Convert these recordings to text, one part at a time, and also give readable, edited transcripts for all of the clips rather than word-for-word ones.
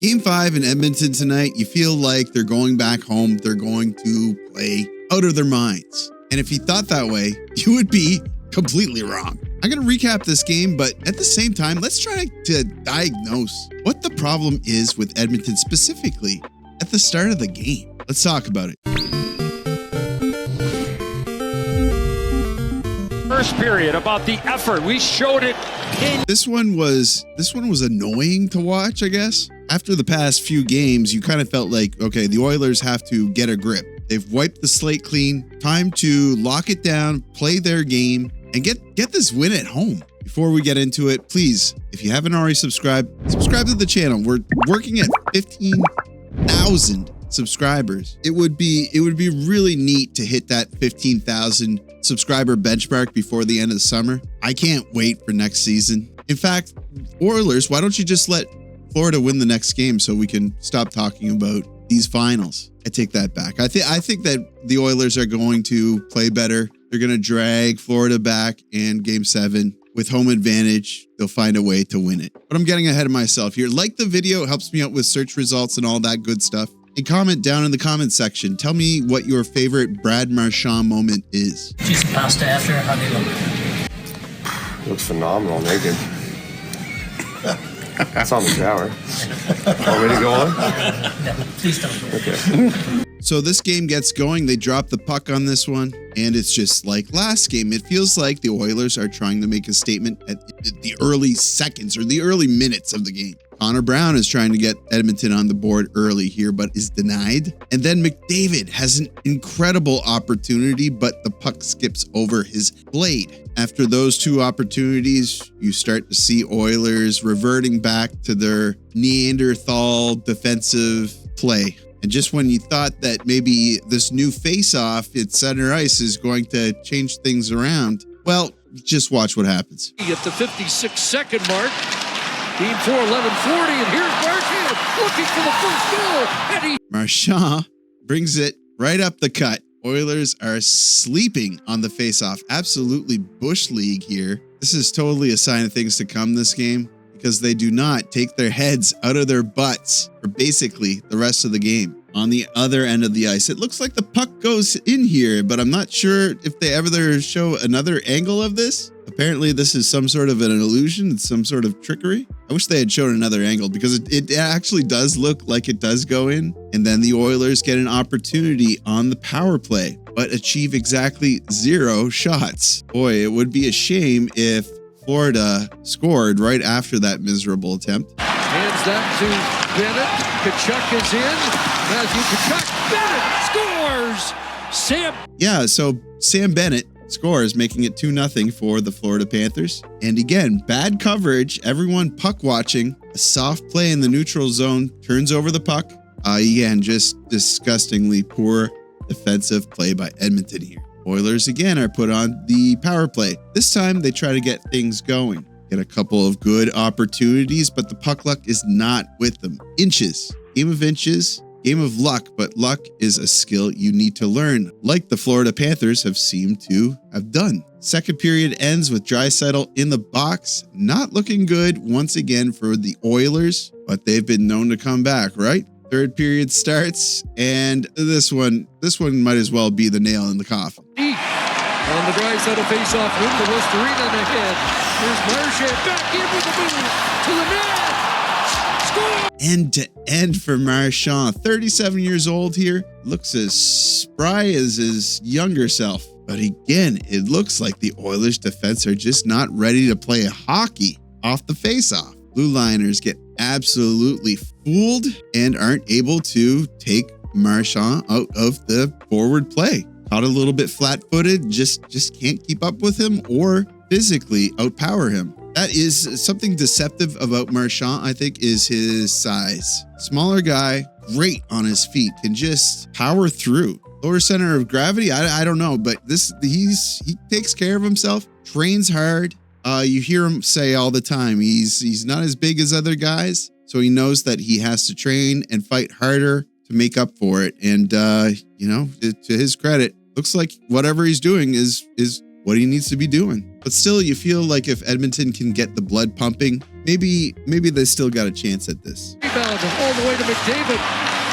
Game 5 in Edmonton tonight, you feel like they're going back home. They're going to play out of their minds. And if you thought that way, you would be completely wrong. I'm going to recap this game, but at the same time, let's try to diagnose what the problem is with Edmonton specifically at the start of the game. Let's talk about it. First period, about the effort. We showed it. This one was annoying to watch, I guess. After the past few games, you kind of felt like, okay, the Oilers have to get a grip. They've wiped the slate clean. Time to lock it down, play their game, and get this win at home. Before we get into it, please, if you haven't already subscribe to the channel. We're working at 15,000 subscribers. It would be really neat to hit that 15,000 subscriber benchmark before the end of the summer. I can't wait for next season. In fact, Oilers, why don't you just let Florida win the next game so we can stop talking about these finals? I take that back. I think that the Oilers are going to play better. They're going to drag Florida back in Game 7 with home advantage. They'll find a way to win it. But I'm getting ahead of myself here. Like the video, it helps me out with search results and all that good stuff. And comment down in the comment section. Tell me what your favorite Brad Marchand moment is. She's pasta after. How do you look? Looks phenomenal naked. That's on the shower. Want me to go on? No, please don't go. Okay. So this game gets going. They drop the puck on this one, and it's just like last game. It feels like the Oilers are trying to make a statement at the early seconds or the early minutes of the game. Connor Brown is trying to get Edmonton on the board early here, but is denied. And then McDavid has an incredible opportunity, but the puck skips over his blade. After those two opportunities, you start to see Oilers reverting back to their Neanderthal defensive play. And just when you thought that maybe this new face-off at center ice is going to change things around, well, just watch what happens. At the 56-second mark, Team 4, 11:40, and here's Marchand looking for the first goal. And Marchand brings it right up the cut. Oilers are sleeping on the face-off. Absolutely bush league here. This is totally a sign of things to come this game, because they do not take their heads out of their butts for basically the rest of the game. On the other end of the ice, it looks like the puck goes in here, but I'm not sure if they ever show another angle of this. Apparently, this is some sort of an illusion. It's some sort of trickery. I wish they had shown another angle, because it actually does look like it does go in. And then the Oilers get an opportunity on the power play, but achieve exactly 0 shots. Boy, it would be a shame if Florida scored right after that miserable attempt. hands that to Bennett. Kachuk is in. Matthew Kachuk. Bennett scores. So Sam Bennett scores, making it 2-0 for the Florida Panthers. And again, bad coverage. Everyone puck watching. A soft play in the neutral zone turns over the puck. Again, just disgustingly poor defensive play by Edmonton here. Oilers again are put on the power play. This time they try to get things going. Get a couple of good opportunities, but the puck luck is not with them. Inches. Game of inches. Game of luck, but luck is a skill you need to learn, like the Florida Panthers have seemed to have done. Second period ends with Draisaitl in the box. Not looking good once again for the Oilers, but they've been known to come back, right? Third period starts, and this one might as well be the nail in the coffin. Deep on the Draisaitl face-off, Luostarinen ahead. Here's Marchand back in with the move to the net. Score! End to end for Marchand. 37 years old here. Looks as spry as his younger self. But again, it looks like the Oilers defense are just not ready to play hockey off the face-off. Blue Liners get absolutely fooled and aren't able to take Marchand out of the forward play. Caught a little bit flat-footed, just can't keep up with him or physically outpower him. That is something deceptive about Marchand, I think, is his size. Smaller guy, great on his feet, can just power through. Lower center of gravity, I don't know, but he takes care of himself, trains hard. You hear him say all the time, he's not as big as other guys, so he knows that he has to train and fight harder to make up for it. And to his credit, looks like whatever he's doing is what he needs to be doing. But still, you feel like if Edmonton can get the blood pumping, maybe they still got a chance at this. Rebound all the way to McDavid.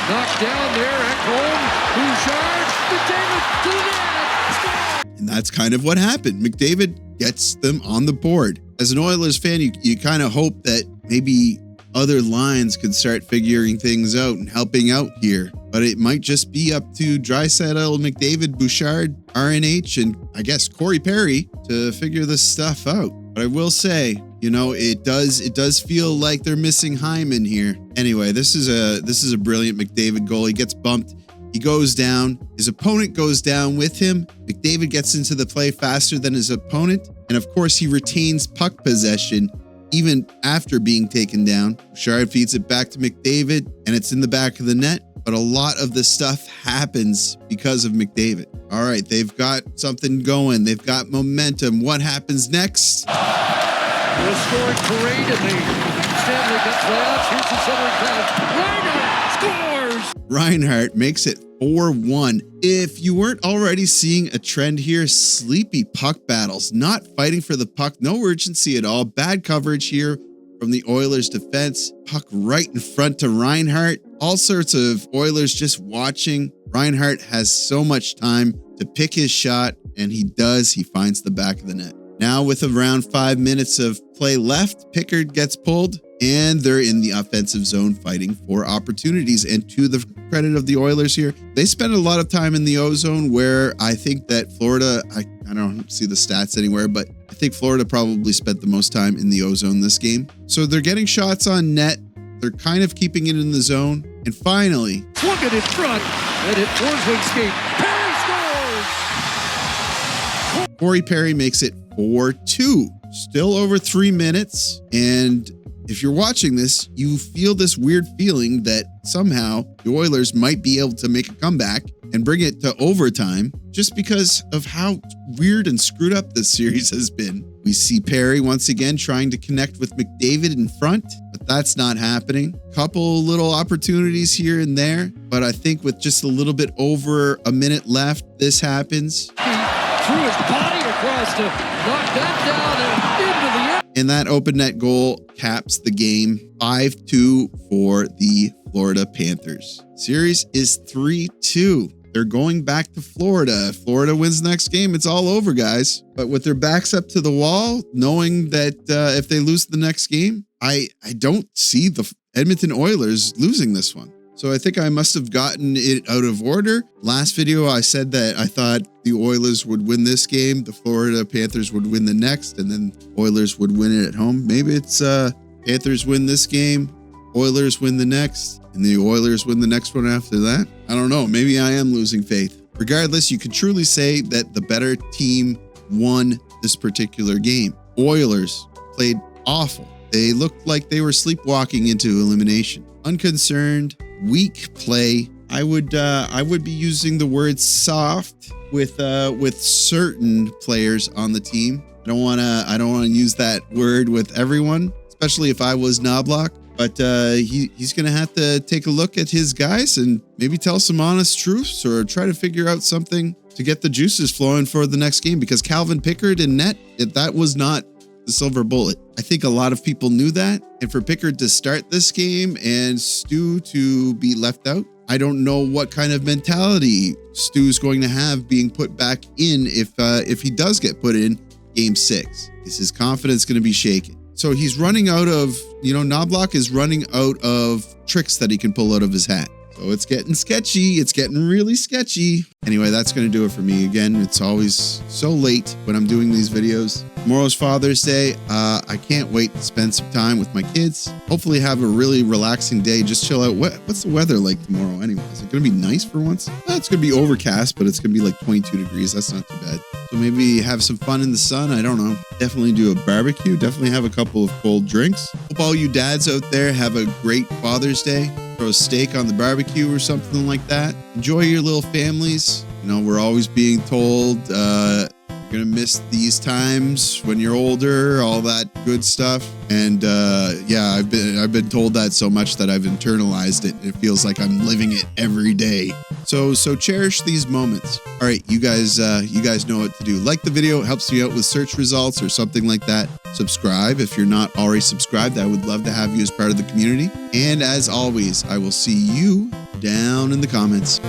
Knocked down there at home. Bouchard. McDavid to the net. Score! And that's kind of what happened. McDavid gets them on the board. As an Oilers fan, you kind of hope that maybe other lines could start figuring things out and helping out here. But it might just be up to Draisaitl, McDavid, Bouchard, RNH, and I guess Corey Perry to figure this stuff out. But I will say, you know, it does feel like they're missing Hyman here. Anyway, this is a brilliant McDavid goal. He gets bumped. He goes down. His opponent goes down with him. McDavid gets into the play faster than his opponent. And of course, he retains puck possession even after being taken down. Bouchard feeds it back to McDavid, and it's in the back of the net. But a lot of the stuff happens because of McDavid. All right, they've got something going. They've got momentum. What happens next? The scoring parade in the Stanley Cup Playoffs. Here's the centering pass. Reinhart scores! Reinhart makes it 4-1. If you weren't already seeing a trend here, sleepy puck battles, not fighting for the puck, no urgency at all. Bad coverage here from the Oilers defense. Puck right in front to Reinhart. All sorts of Oilers just watching. Reinhart has so much time to pick his shot, and he does. He finds the back of the net. Now with around 5 minutes of play left, Pickard gets pulled, and they're in the offensive zone fighting for opportunities. And to the credit of the Oilers here, they spend a lot of time in the O zone, where I think that Florida, I don't see the stats anywhere, but I think Florida probably spent the most time in the O zone this game. So they're getting shots on net. They're kind of keeping it in the zone. And finally, swung it in front, and it towards wing skate. Perry scores! Corey Perry makes it 4-2. Still over 3 minutes. And if you're watching this, you feel this weird feeling that somehow the Oilers might be able to make a comeback and bring it to overtime, just because of how weird and screwed up this series has been. We see Perry once again trying to connect with McDavid in front, but that's not happening. Couple little opportunities here and there, but I think with just a little bit over a minute left, this happens. He threw his body across to knock that down and into the end. And that open net goal caps the game. 5-2 for the Florida Panthers. Series is 3-2. They're going back to Florida. If Florida wins the next game, it's all over, guys. But with their backs up to the wall, knowing that if they lose the next game, I don't see the Edmonton Oilers losing this one. So I think I must have gotten it out of order. Last video, I said that I thought the Oilers would win this game, the Florida Panthers would win the next, and then Oilers would win it at home. Maybe it's Panthers win this game, Oilers win the next, and the Oilers win the next one after that. I don't know. Maybe I am losing faith. Regardless, you can truly say that the better team won this particular game. Oilers played awful. They looked like they were sleepwalking into elimination. Unconcerned, weak play. I would be using the word soft with certain players on the team. I don't want to use that word with everyone, especially if I was Knobloch. But he's going to have to take a look at his guys and maybe tell some honest truths, or try to figure out something to get the juices flowing for the next game, because Calvin Pickard in net, that was not the silver bullet. I think a lot of people knew that. And for Pickard to start this game and Stu to be left out, I don't know what kind of mentality Stu's going to have being put back in if he does get put in game 6. Is his confidence going to be shaken? So he's running out of, Knobloch is running out of tricks that he can pull out of his hat. So it's getting sketchy. It's getting really sketchy. Anyway, that's going to do it for me. Again, it's always so late when I'm doing these videos. Tomorrow's Father's Day. I can't wait to spend some time with my kids. Hopefully have a really relaxing day. Just chill out. What's the weather like tomorrow anyway? Is it going to be nice for once? It's going to be overcast, but it's going to be like 22 degrees. That's not too bad. So maybe have some fun in the sun. I don't know. Definitely do a barbecue. Definitely have a couple of cold drinks. Hope all you dads out there have a great Father's Day. Throw a steak on the barbecue or something like that. Enjoy your little families. We're always being told, You're gonna miss these times when you're older, all that good stuff. And yeah, I've been told that so much that I've internalized it. It feels like I'm living it every day. So cherish these moments. All right, you guys know what to do. Like the video, it helps me out with search results or something like that. Subscribe if you're not already subscribed. I would love to have you as part of the community. And as always, I will see you down in the comments.